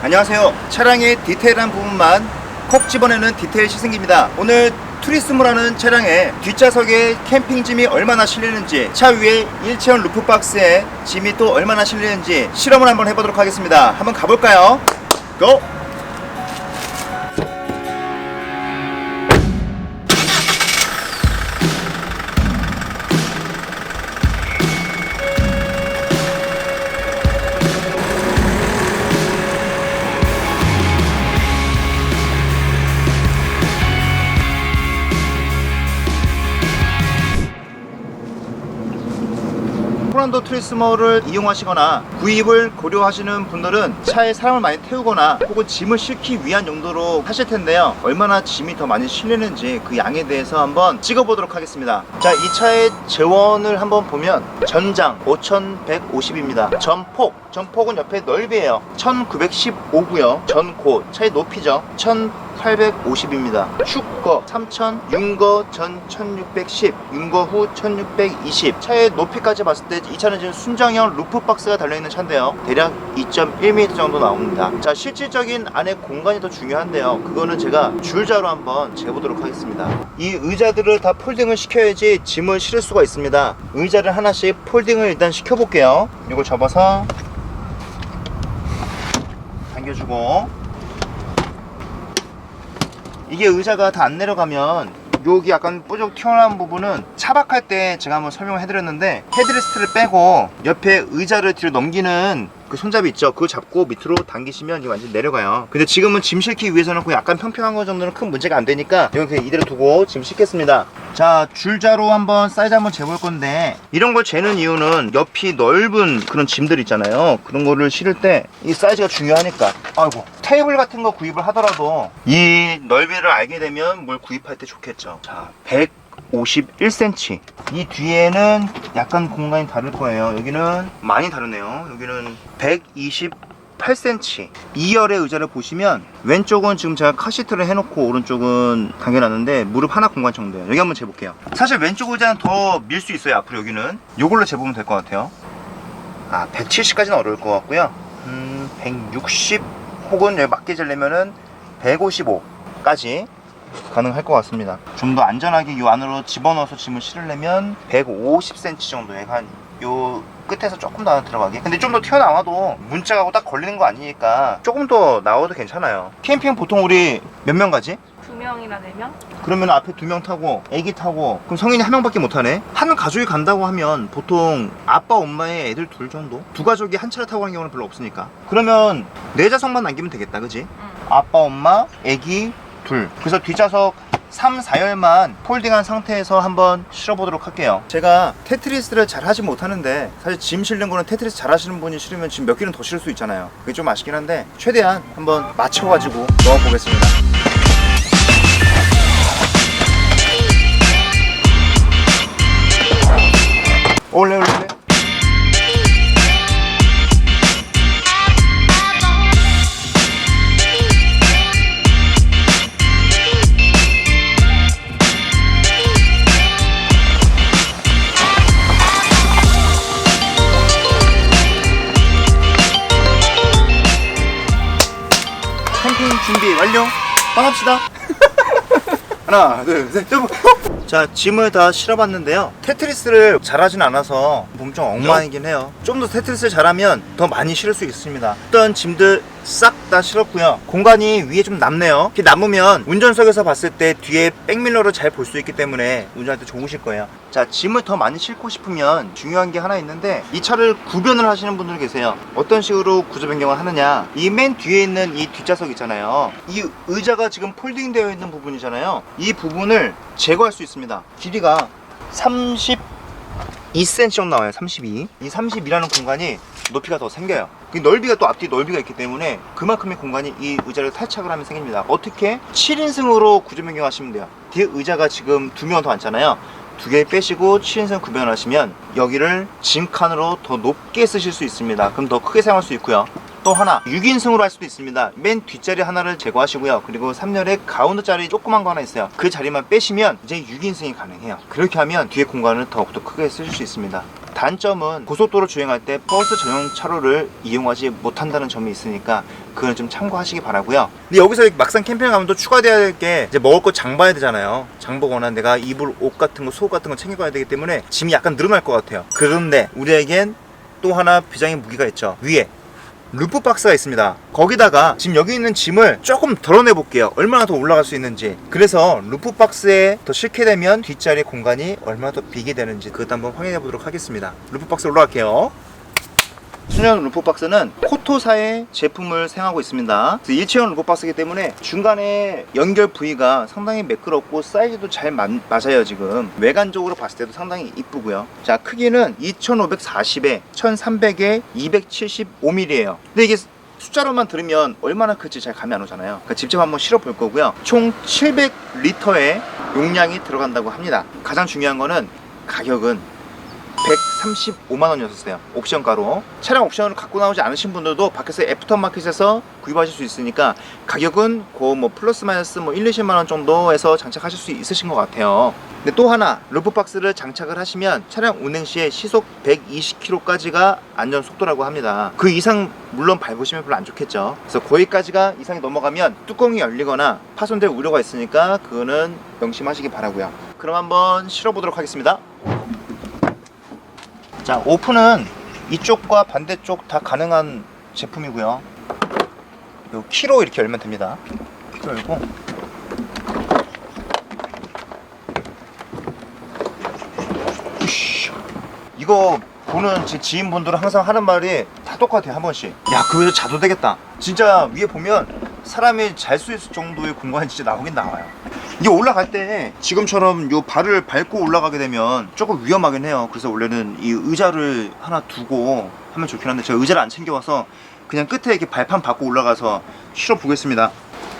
안녕하세요. 차량의 디테일한 부분만 콕 집어내는 디테일 시승기입니다. 오늘 투리스모라는 차량에 뒷좌석에 캠핑 짐이 얼마나 실리는지, 차 위에 일체형 루프박스에 짐이 또 얼마나 실리는지 실험을 한번 해보도록 하겠습니다. 한번 가볼까요? 고! 호란도 투리스모를 이용하시거나 구입을 고려하시는 분들은 차에 사람을 많이 태우거나 혹은 짐을 싣기 위한 용도로 하실 텐데요. 얼마나 짐이 더 많이 실리는지 그 양에 대해서 한번 찍어보도록 하겠습니다. 자, 이 차의 재원을 한번 보면 전장 5150입니다. 전폭은 옆에 넓이에요. 1915고요. 전고, 차의 높이죠. 1850입니다. 축거 3000, 윤거 전 1610, 윤거 후 1620. 차의 높이까지 봤을 때 이 차는 지금 순정형 루프박스가 달려있는 차인데요. 대략 2.1m 정도 나옵니다. 자, 실질적인 안에 공간이 더 중요한데요. 그거는 제가 줄자로 한번 재보도록 하겠습니다. 이 의자들을 다 폴딩을 시켜야지 짐을 실을 수가 있습니다. 의자를 하나씩 폴딩을 일단 시켜볼게요. 이걸 접어서 당겨주고, 이게 의자가 다 안 내려가면 여기 약간 뾰족 튀어나온 부분은 차박할 때 제가 한번 설명을 해드렸는데, 헤드레스트를 빼고 옆에 의자를 뒤로 넘기는 그 손잡이 있죠? 그거 잡고 밑으로 당기시면 이게 완전히 내려가요. 근데 지금은 짐 싣기 위해서는 약간 평평한 거 정도는 큰 문제가 안 되니까 이건 그냥 이대로 두고 짐 싣겠습니다. 자, 줄자로 한번 사이즈 한번 재볼 건데, 이런 걸 재는 이유는 옆이 넓은 그런 짐들 있잖아요. 그런 거를 실을 때 이 사이즈가 중요하니까. 아이고, 테이블 같은 거 구입을 하더라도 이 넓이를 알게 되면 뭘 구입할 때 좋겠죠. 자, 151cm. 이 뒤에는 약간 공간이 다를 거예요. 여기는 많이 다르네요. 여기는 128cm. 2열의 의자를 보시면 왼쪽은 지금 제가 카시트를 해놓고 오른쪽은 당겨놨는데 무릎 하나 공간 정도예요. 여기 한번 재볼게요. 사실 왼쪽 의자는 더 밀 수 있어요. 앞으로 여기는 이걸로 재보면 될 것 같아요. 170까지는 어려울 것 같고요. 160 혹은 여기 맞게 재려면은 155까지 가능할 것 같습니다. 좀 더 안전하게 이 안으로 집어넣어서 짐을 실으려면 150cm 정도에 요 끝에서 조금 더 들어가게. 근데 좀 더 튀어나와도 문짝하고 딱 걸리는 거 아니니까 조금 더 나와도 괜찮아요. 캠핑 보통 우리 몇 명 가지? 2명이나 4명? 그러면 앞에 2명 타고 애기 타고, 그럼 성인이 1명밖에 못 타네? 한 가족이 간다고 하면 보통 아빠 엄마의 애들 둘 정도? 두 가족이 한 차를 타고 가는 경우는 별로 없으니까. 그러면 4좌석만 남기면 되겠다, 그지? 응. 아빠 엄마 애기 둘. 그래서 뒷좌석 3, 4열만 폴딩한 상태에서 한번 실어보도록 할게요. 제가 테트리스를 잘 하지 못하는데, 사실 짐 실는 거는 테트리스 잘 하시는 분이 실으면 짐 몇 개는 더 실을 수 있잖아요. 그게 좀 아쉽긴 한데 최대한 한번 맞춰가지고 넣어보겠습니다. 올래. 캠핑 준비 완료. 떠납시다. 하나, 둘, 셋, 자, 짐을 다 실어봤는데요. 테트리스를 잘하진 않아서 몸 좀 엉망이긴 해요. 좀 더 테트리스를 잘하면 더 많이 실을 수 있습니다. 어떤 짐들 싹 다 실었고요. 공간이 위에 좀 남네요. 이렇게 남으면 운전석에서 봤을 때 뒤에 백밀러를 잘 볼 수 있기 때문에 운전할 때 좋으실 거예요. 자, 짐을 더 많이 싣고 싶으면 중요한 게 하나 있는데, 이 차를 구변을 하시는 분들 계세요. 어떤 식으로 구조 변경을 하느냐, 이 맨 뒤에 있는 이 뒷좌석 있잖아요. 이 의자가 지금 폴딩 되어 있는 부분이잖아요. 이 부분을 제거할 수 있습니다. 길이가 32cm 정도 나와요. 32. 이 32라는 공간이 높이가 더 생겨요. 넓이가 또 앞뒤 넓이가 있기 때문에 그만큼의 공간이 이 의자를 탈착을 하면 생깁니다. 어떻게? 7인승으로 구조 변경하시면 돼요. 뒤에 의자가 지금 2명 더 앉잖아요. 2개 빼시고 7인승 구변하시면 여기를 짐칸으로 더 높게 쓰실 수 있습니다. 그럼 더 크게 사용할 수 있고요. 또 하나 6인승으로 할 수도 있습니다. 맨 뒷자리 하나를 제거하시고요. 그리고 3열에 가운데 자리 조그만 거 하나 있어요. 그 자리만 빼시면 이제 6인승이 가능해요. 그렇게 하면 뒤에 공간을 더욱더 크게 쓰실 수 있습니다. 단점은 고속도로 주행할 때 버스 전용 차로를 이용하지 못한다는 점이 있으니까 그건 좀 참고하시기 바라고요. 근데 여기서 막상 캠핑을 가면 또 추가돼야 될 게 이제 먹을 거 장 봐야 되잖아요. 장 보거나 내가 입을 옷 같은 거, 속옷 같은 거 챙겨가야 되기 때문에 짐이 약간 늘어날 것 같아요. 그런데 우리에겐 또 하나 비장의 무기가 있죠. 위에 루프박스가 있습니다. 거기다가 지금 여기 있는 짐을 조금 덜어내 볼게요. 얼마나 더 올라갈 수 있는지. 그래서 루프박스에 더 싣게 되면 뒷자리 공간이 얼마나 더 비게 되는지 그것도 한번 확인해 보도록 하겠습니다. 루프박스 올라갈게요. 순정 루프박스는 코토사의 제품을 사용하고 있습니다. 일체형 루프박스이기 때문에 중간에 연결 부위가 상당히 매끄럽고 사이즈도 잘 맞아요. 지금 외관적으로 봤을 때도 상당히 이쁘고요. 자, 크기는 2540에 1300에 275mm예요. 근데 이게 숫자로만 들으면 얼마나 클지 잘 감이 안 오잖아요. 그러니까 직접 한번 실어 볼 거고요. 총 700리터의 용량이 들어간다고 합니다. 가장 중요한 거는 가격은 135만원이었어요. 옵션가로. 차량 옵션을 갖고 나오지 않으신 분들도 밖에서 애프터마켓에서 구입하실 수 있으니까 가격은 뭐 플러스 마이너스 1, 20만원 정도에서 장착하실 수 있으신 것 같아요. 근데 또 하나, 루프박스를 장착을 하시면 차량 운행 시에 시속 120km까지가 안전 속도라고 합니다. 그 이상 물론 밟으시면 별로 안 좋겠죠. 그래서 거기까지가 이상이 넘어가면 뚜껑이 열리거나 파손될 우려가 있으니까 그거는 명심하시기 바라고요. 그럼 한번 실어보도록 하겠습니다. 자, 오픈은 이쪽과 반대쪽 다 가능한 제품이고요. 요 키로 이렇게 열면 됩니다. 키로 열고 이거 보는 제 지인분들은 항상 하는 말이 다 똑같아요. 한 번씩, 야, 그거 자도 되겠다. 진짜 위에 보면 사람이 잘 수 있을 정도의 공간이 진짜 나오긴 나와요. 이게 올라갈 때 지금처럼 요 발을 밟고 올라가게 되면 조금 위험하긴 해요. 그래서 원래는 이 의자를 하나 두고 하면 좋긴 한데 제가 의자를 안 챙겨와서 그냥 끝에 이렇게 발판 받고 올라가서 실어 보겠습니다.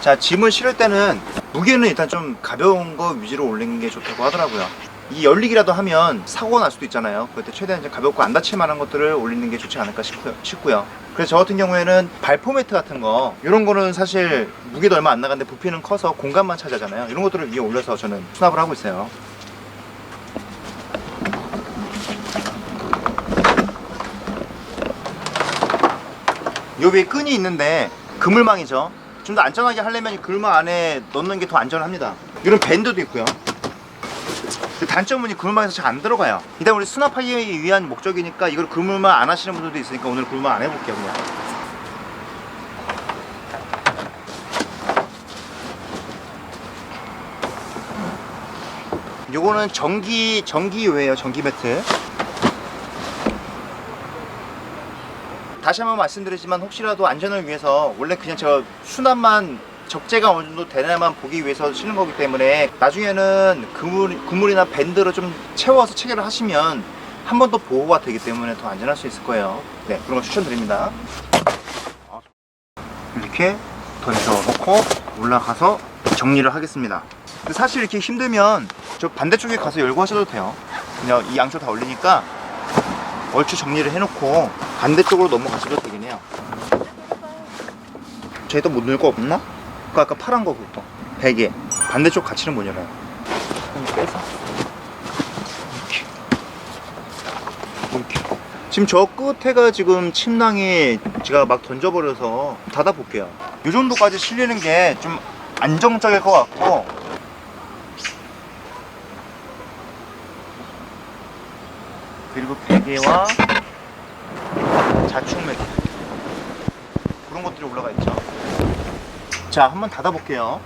자, 짐을 실을 때는 무게는 일단 좀 가벼운 거 위주로 올리는 게 좋다고 하더라고요. 이 열리기라도 하면 사고가 날 수도 있잖아요. 그럴 때 최대한 이제 가볍고 안 다칠 만한 것들을 올리는 게 좋지 않을까 싶고요. 그래서 저 같은 경우에는 발포 매트 같은 거, 이런 거는 사실 무게도 얼마 안 나가는데 부피는 커서 공간만 차지하잖아요. 이런 것들을 위에 올려서 저는 수납을 하고 있어요. 요 위에 끈이 있는데 그물망이죠. 좀 더 안전하게 하려면 그물망 안에 넣는 게 더 안전합니다. 이런 밴드도 있고요. 단점은 이 그물망에서 잘 안 들어가요. 일단 우리 수납하기 위한 목적이니까 이걸 그물망 안 하시는 분들도 있으니까 오늘 그물망 안 해볼게요. 그냥 요거는 전기요예요. 전기 매트. 다시 한번 말씀드리지만 혹시라도 안전을 위해서 원래 그냥 저 수납만 적재가 어느 정도 되나만 보기 위해서 쓰는 거기 때문에 나중에는 그물이나 밴드로 좀 채워서 체결을 하시면 한 번 더 보호가 되기 때문에 더 안전할 수 있을 거예요. 네, 그런 거 추천드립니다. 이렇게 던져놓고 올라가서 정리를 하겠습니다. 근데 사실 이렇게 힘들면 저 반대쪽에 가서 열고 하셔도 돼요. 그냥 이 양쪽 다 올리니까 얼추 정리를 해놓고 반대쪽으로 넘어가셔도 되긴 해요. 쟤도 못 넣을 거 없나? 아까 파란 거 그거 베개 반대쪽 같이는 못 열어요. 빼서 이렇게. 지금 저 끝에가 지금 침낭이 제가 막 던져버려서 닫아볼게요. 이 정도까지 실리는 게 좀 안정적일 것 같고, 그리고 베개와 자충 매트 그런 것들이 올라가 있죠. 자, 한번 닫아볼게요.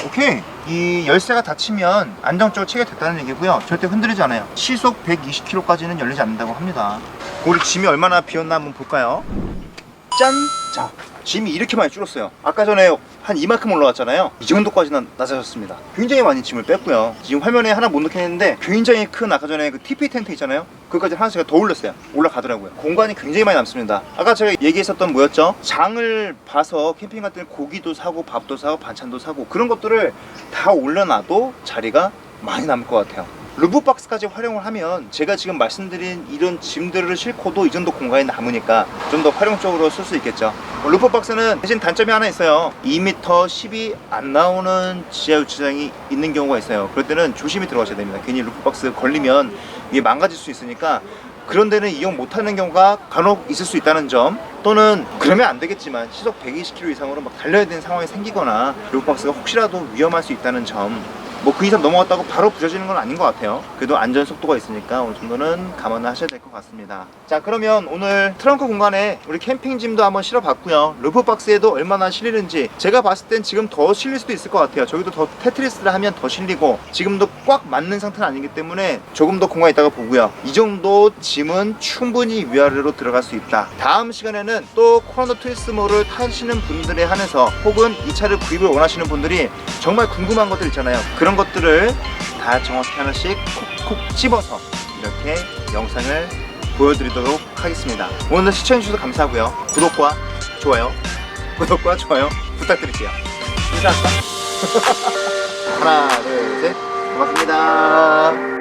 오케이. 이 열쇠가 닫히면 안정적으로 체결됐다는 얘기고요. 절대 흔들리지 않아요. 시속 120km까지는 열리지 않는다고 합니다. 우리 짐이 얼마나 비었나 한번 볼까요? 짠! 자, 짐이 이렇게 많이 줄었어요. 아까 전에 한 이만큼 올라왔잖아요. 이 정도까지는 낮아졌습니다. 굉장히 많이 짐을 뺐고요. 지금 화면에 하나 못 넣겠는데 굉장히 큰 아까 전에 그 TP 텐트 있잖아요. 그거까지 하나씩 더 올렸어요. 올라가더라고요. 공간이 굉장히 많이 남습니다. 아까 제가 얘기했었던 뭐였죠? 장을 봐서 캠핑 갈 때는 고기도 사고 밥도 사고 반찬도 사고 그런 것들을 다 올려놔도 자리가 많이 남을 것 같아요. 루프박스까지 활용을 하면 제가 지금 말씀드린 이런 짐들을 싣고도 이 정도 공간이 남으니까 좀 더 활용적으로 쓸 수 있겠죠. 루프박스는 대신 단점이 하나 있어요. 2m 10이 안 나오는 지하 주차장이 있는 경우가 있어요. 그럴 때는 조심히 들어가셔야 됩니다. 괜히 루프박스 걸리면 이게 망가질 수 있으니까 그런 데는 이용 못하는 경우가 간혹 있을 수 있다는 점, 또는 그러면 안 되겠지만 시속 120km 이상으로 막 달려야 되는 상황이 생기거나 루프박스가 혹시라도 위험할 수 있다는 점, 뭐 그 이상 넘어갔다고 바로 부서지는 건 아닌 것 같아요. 그래도 안전 속도가 있으니까 어느 정도는 감안하셔야 될 것 같습니다. 자, 그러면 오늘 트렁크 공간에 우리 캠핑짐도 한번 실어봤고요. 루프박스에도 얼마나 실리는지 제가 봤을 땐 지금 더 실릴 수도 있을 것 같아요. 저기도 더 테트리스를 하면 더 실리고, 지금도 꽉 맞는 상태는 아니기 때문에 조금 더 공간이 있다가 보고요. 이 정도 짐은 충분히 위아래로 들어갈 수 있다. 다음 시간에는 또 코란도 트위스모를 타시는 분들에 한해서, 혹은 이 차를 구입을 원하시는 분들이 정말 궁금한 것들 있잖아요. 그런 것들을 다 정확히 하나씩 콕콕 집어서 이렇게 영상을 보여드리도록 하겠습니다. 오늘 시청해주셔서 감사하고요. 구독과 좋아요 부탁드릴게요. 인사할까? 하나, 둘, 셋. 고맙습니다.